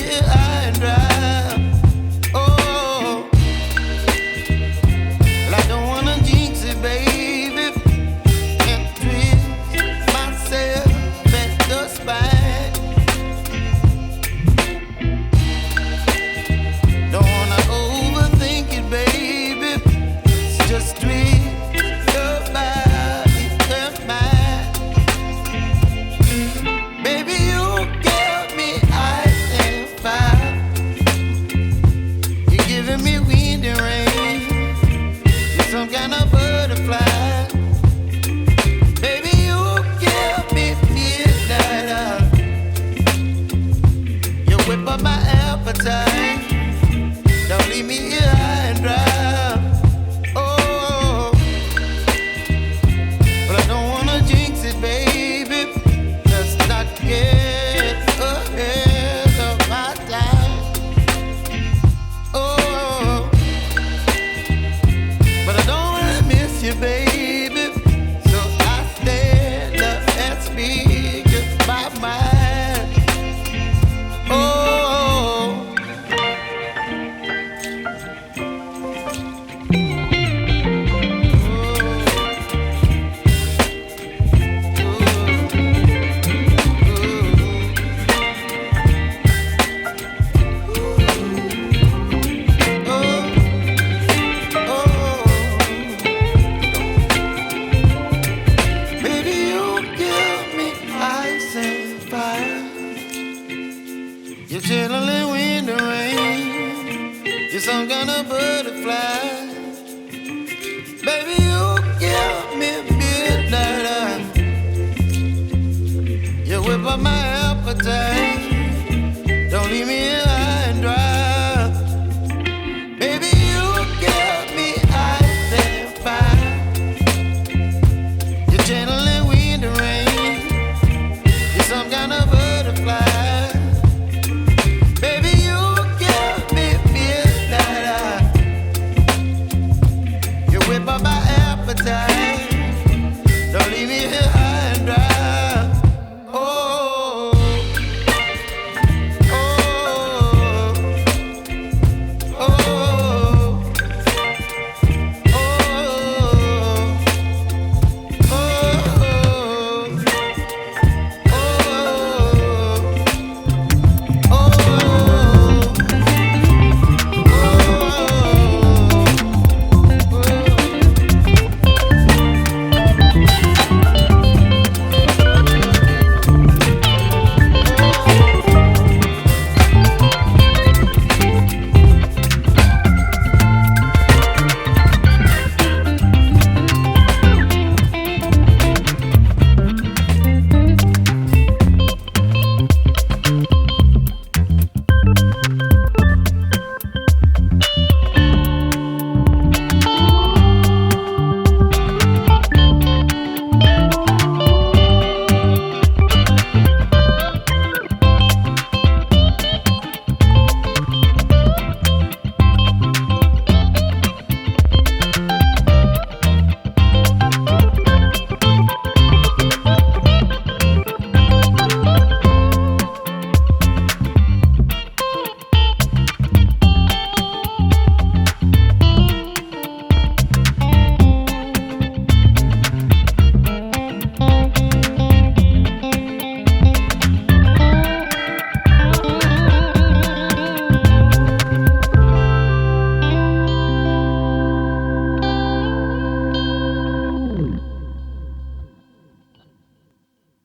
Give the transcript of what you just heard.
here high and dry. Oh, well, I don't wanna jinx it, baby, and twist myself at the spine. Don't wanna overthink it, baby. It's just twist your body and mine. Baby, you give me ice and fire. You're giving me wind and rain. You're some kind of butterfly. Baby, you give me midnight. You whip up my appetite. Don't leave me here high and dry. Oh, but I don't wanna jinx it, baby. Let's not get ahead of my time. Oh, but I don't wanna miss you, baby. So I stand up and speak my mind. Oh. You're chilling wind and rain. You're some kind of butterfly. Baby, you give me midnight. You whip up my appetite.